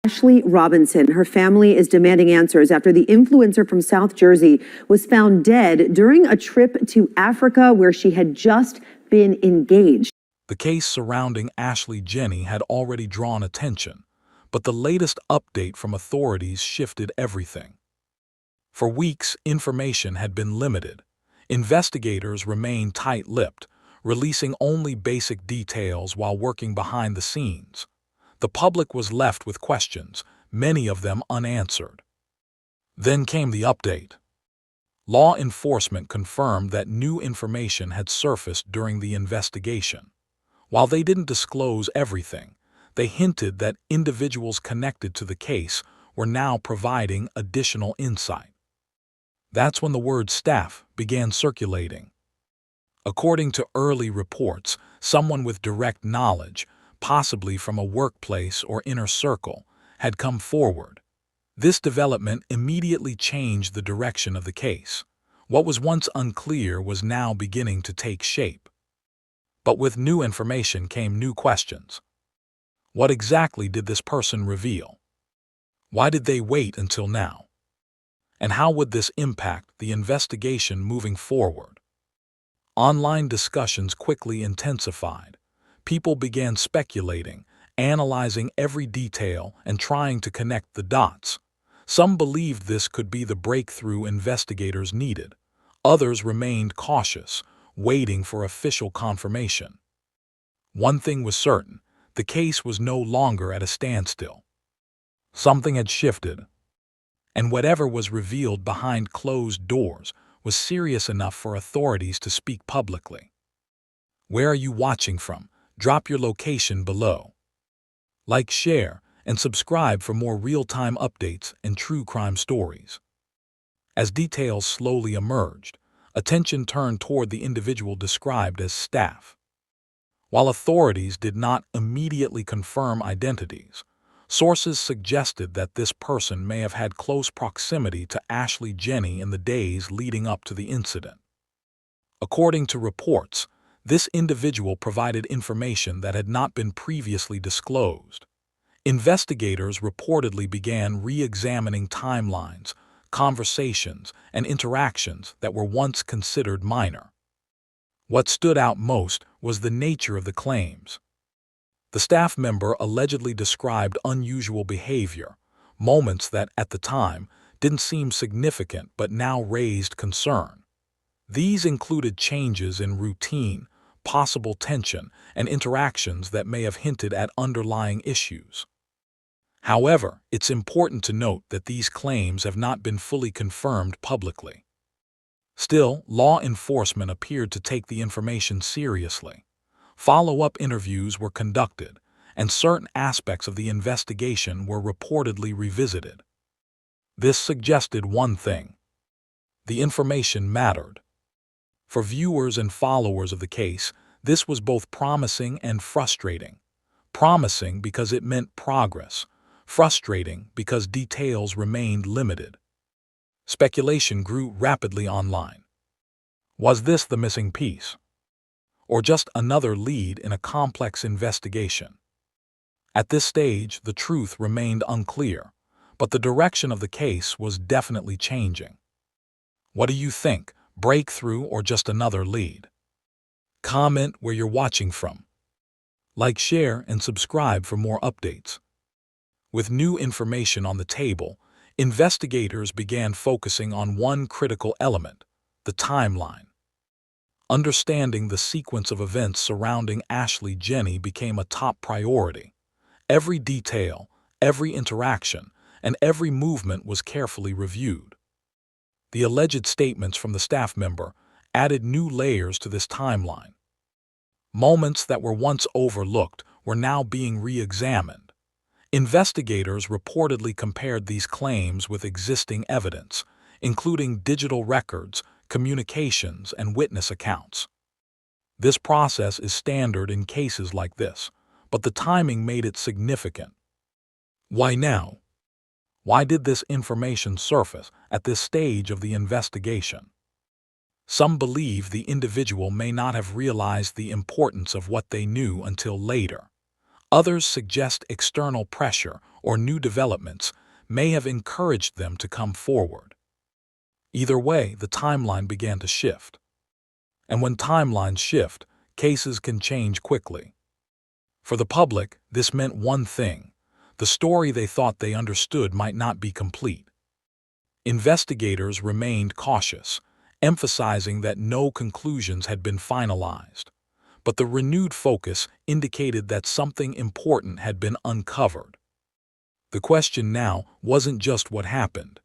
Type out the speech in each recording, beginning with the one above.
Ashlee Robinson. Her family is demanding answers after the influencer from South Jersey was found dead during a trip to Africa where she had just been engaged. The case surrounding Ashlee Jenae had already drawn attention, but the latest update from authorities shifted everything. For weeks, information had been limited. Investigators remained tight-lipped, releasing only basic details while working behind the scenes. The public was left with questions, many of them unanswered. Then came the update. Law enforcement confirmed that new information had surfaced during the investigation. While they didn't disclose everything, they hinted that individuals connected to the case were now providing additional insight. That's when the word staff began circulating. According to early reports, someone with direct knowledge, possibly from a workplace or inner circle, had come forward. This development immediately changed the direction of the case. What was once unclear was now beginning to take shape. But with new information came new questions. What exactly did this person reveal? Why did they wait until now? And how would this impact the investigation moving forward? Online discussions quickly intensified. People began speculating, analyzing every detail, and trying to connect the dots. Some believed this could be the breakthrough investigators needed. Others remained cautious, waiting for official confirmation. One thing was certain, the case was no longer at a standstill. Something had shifted, and whatever was revealed behind closed doors was serious enough for authorities to speak publicly. Where are you watching from? Drop your location below. Like, share, and subscribe for more real-time updates and true crime stories. As details slowly emerged, attention turned toward the individual described as staff. While authorities did not immediately confirm identities, sources suggested that this person may have had close proximity to Ashlee Jenae in the days leading up to the incident. According to reports, this individual provided information that had not been previously disclosed. Investigators reportedly began re-examining timelines, conversations, and interactions that were once considered minor. What stood out most was the nature of the claims. The staff member allegedly described unusual behavior, moments that, at the time, didn't seem significant but now raised concern. These included changes in routine, possible tension, and interactions that may have hinted at underlying issues. However, it's important to note that these claims have not been fully confirmed publicly. Still, law enforcement appeared to take the information seriously. Follow-up interviews were conducted, and certain aspects of the investigation were reportedly revisited. This suggested one thing: the information mattered. For viewers and followers of the case, this was both promising and frustrating. Promising because it meant progress, frustrating because details remained limited. Speculation grew rapidly online. Was this the missing piece? Or just another lead in a complex investigation? At this stage, the truth remained unclear, but the direction of the case was definitely changing. What do you think? Breakthrough or just another lead? Comment where you're watching from. Like, share, and subscribe for more updates. With new information on the table, investigators began focusing on one critical element: the timeline. Understanding the sequence of events surrounding Ashlee Jenae became a top priority. Every detail, every interaction, and every movement was carefully reviewed. The alleged statements from the staff member added new layers to this timeline. Moments that were once overlooked were now being re-examined. Investigators reportedly compared these claims with existing evidence, including digital records, communications, and witness accounts. This process is standard in cases like this, but the timing made it significant. Why now? Why did this information surface at this stage of the investigation? Some believe the individual may not have realized the importance of what they knew until later. Others suggest external pressure or new developments may have encouraged them to come forward. Either way, the timeline began to shift. And when timelines shift, cases can change quickly. For the public, this meant one thing: the story they thought they understood might not be complete. Investigators remained cautious, emphasizing that no conclusions had been finalized. But the renewed focus indicated that something important had been uncovered. The question now wasn't just what happened.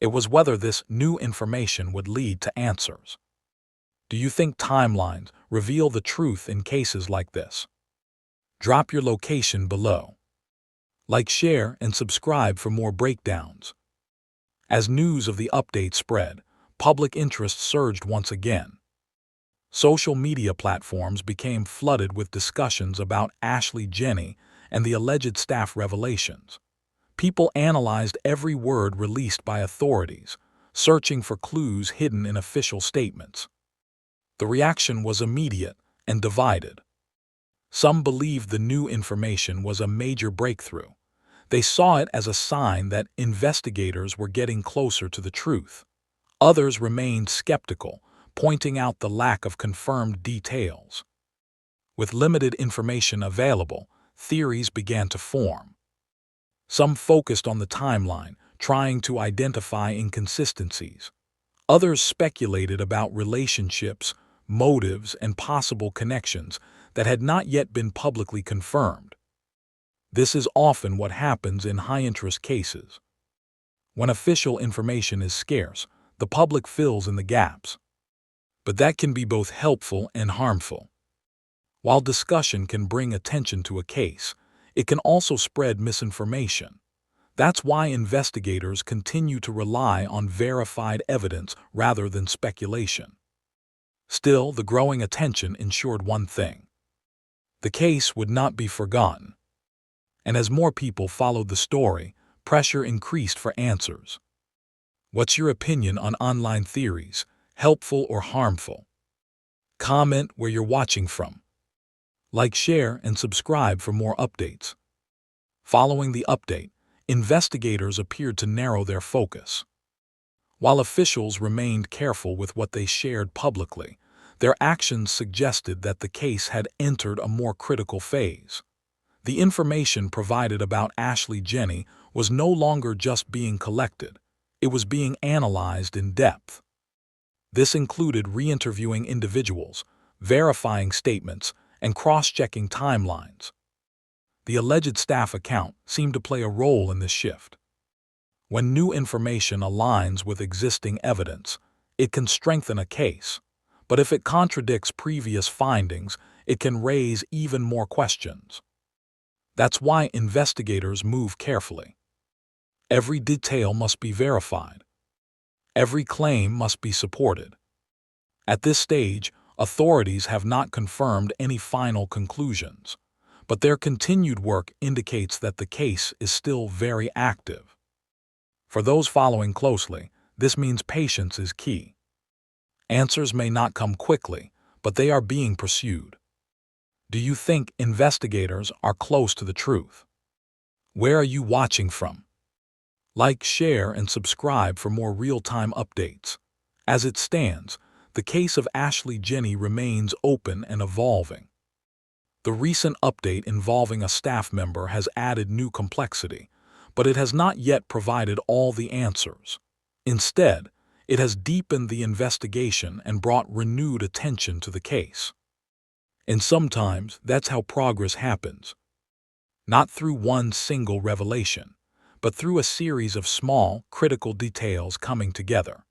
It was whether this new information would lead to answers. Do you think timelines reveal the truth in cases like this? Drop your location below. Like, share, and subscribe for more breakdowns. As news of the update spread, public interest surged once again. Social media platforms became flooded with discussions about Ashlee Jenae and the alleged staff revelations. People analyzed every word released by authorities, searching for clues hidden in official statements. The reaction was immediate and divided. Some believed the new information was a major breakthrough. They saw it as a sign that investigators were getting closer to the truth. Others remained skeptical, pointing out the lack of confirmed details. With limited information available, theories began to form. Some focused on the timeline, trying to identify inconsistencies. Others speculated about relationships, motives, and possible connections that had not yet been publicly confirmed. This is often what happens in high-interest cases. When official information is scarce, the public fills in the gaps. But that can be both helpful and harmful. While discussion can bring attention to a case, it can also spread misinformation. That's why investigators continue to rely on verified evidence rather than speculation. Still, the growing attention ensured one thing: the case would not be forgotten. And as more people followed the story, pressure increased for answers. What's your opinion on online theories, helpful or harmful? Comment where you're watching from. Like, share, and subscribe for more updates. Following the update, investigators appeared to narrow their focus. While officials remained careful with what they shared publicly, their actions suggested that the case had entered a more critical phase. The information provided about Ashlee Jenae was no longer just being collected, it was being analyzed in depth. This included re-interviewing individuals, verifying statements, and cross-checking timelines. The alleged staff account seemed to play a role in this shift. When new information aligns with existing evidence, it can strengthen a case, but if it contradicts previous findings, it can raise even more questions. That's why investigators move carefully. Every detail must be verified. Every claim must be supported. At this stage, authorities have not confirmed any final conclusions, but their continued work indicates that the case is still very active. For those following closely, this means patience is key. Answers may not come quickly, but they are being pursued. Do you think investigators are close to the truth? Where are you watching from? Like, share, and subscribe for more real-time updates. As it stands, the case of Ashlee Jenae remains open and evolving. The recent update involving a staff member has added new complexity, but it has not yet provided all the answers. Instead, it has deepened the investigation and brought renewed attention to the case. And sometimes that's how progress happens. Not through one single revelation, but through a series of small, critical details coming together.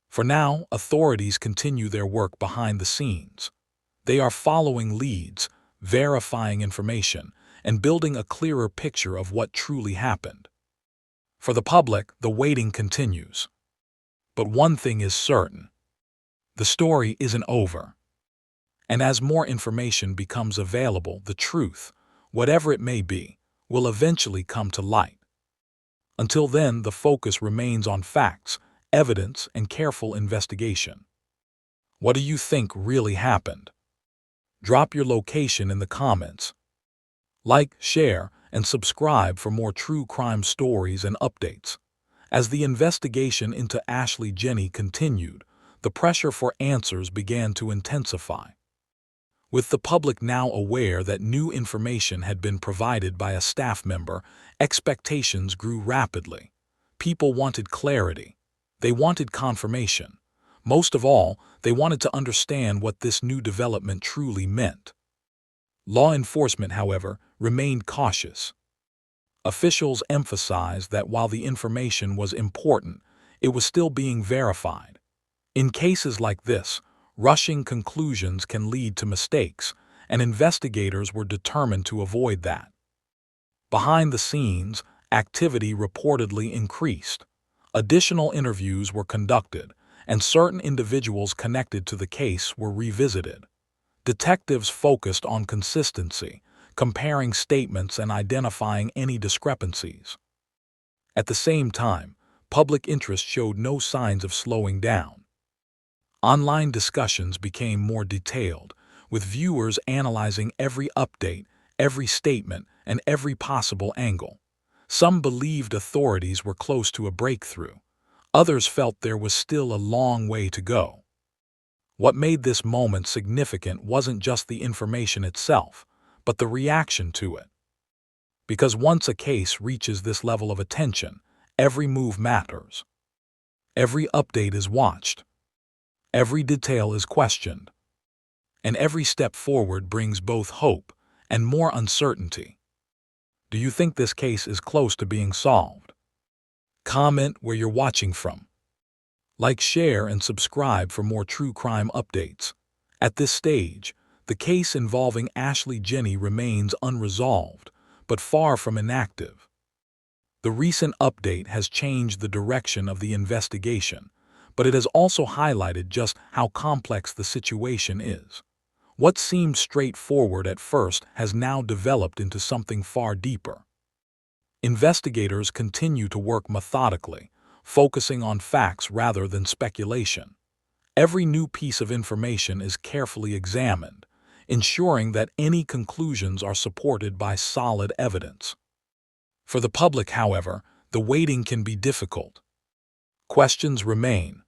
For now, authorities continue their work behind the scenes. They are following leads, verifying information, and building a clearer picture of what truly happened. For the public, the waiting continues. But one thing is certain: the story isn't over. And as more information becomes available, the truth, whatever it may be, will eventually come to light. Until then, the focus remains on facts, evidence, and careful investigation. What do you think really happened? Drop your location in the comments. Like, share, and subscribe for more true crime stories and updates. As the investigation into Ashlee Jenae continued, the pressure for answers began to intensify. With the public now aware that new information had been provided by a staff member, expectations grew rapidly. People wanted clarity. They wanted confirmation. Most of all, they wanted to understand what this new development truly meant. Law enforcement, however, remained cautious. Officials emphasized that while the information was important, it was still being verified. In cases like this, rushing conclusions can lead to mistakes, and investigators were determined to avoid that. Behind the scenes, activity reportedly increased. Additional interviews were conducted, and certain individuals connected to the case were revisited. Detectives focused on consistency, comparing statements and identifying any discrepancies. At the same time, public interest showed no signs of slowing down. Online discussions became more detailed, with viewers analyzing every update, every statement, and every possible angle. Some believed authorities were close to a breakthrough. Others felt there was still a long way to go. What made this moment significant wasn't just the information itself, but the reaction to it. Because once a case reaches this level of attention, every move matters. Every update is watched. Every detail is questioned. And every step forward brings both hope and more uncertainty. Do you think this case is close to being solved? Comment where you're watching from. Like, share, and subscribe for more true crime updates. At this stage, the case involving Ashlee Jenae remains unresolved, but far from inactive. The recent update has changed the direction of the investigation, but it has also highlighted just how complex the situation is. What seemed straightforward at first has now developed into something far deeper. Investigators continue to work methodically, focusing on facts rather than speculation. Every new piece of information is carefully examined, ensuring that any conclusions are supported by solid evidence. For the public, however, the waiting can be difficult. Questions remain.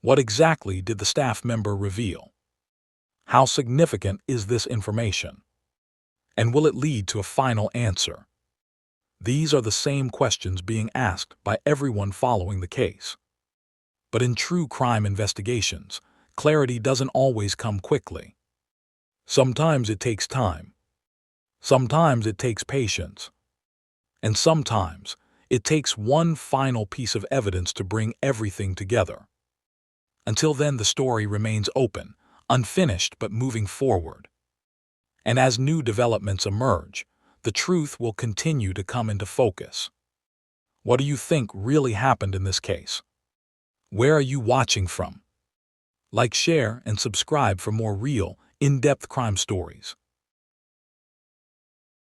What exactly did the staff member reveal? How significant is this information? And will it lead to a final answer? These are the same questions being asked by everyone following the case. But in true crime investigations, clarity doesn't always come quickly. Sometimes it takes time. Sometimes it takes patience. And sometimes it takes one final piece of evidence to bring everything together. Until then, the story remains open, unfinished but moving forward. And as new developments emerge, the truth will continue to come into focus. What do you think really happened in this case? Where are you watching from? Like, share, and subscribe for more real, in-depth crime stories.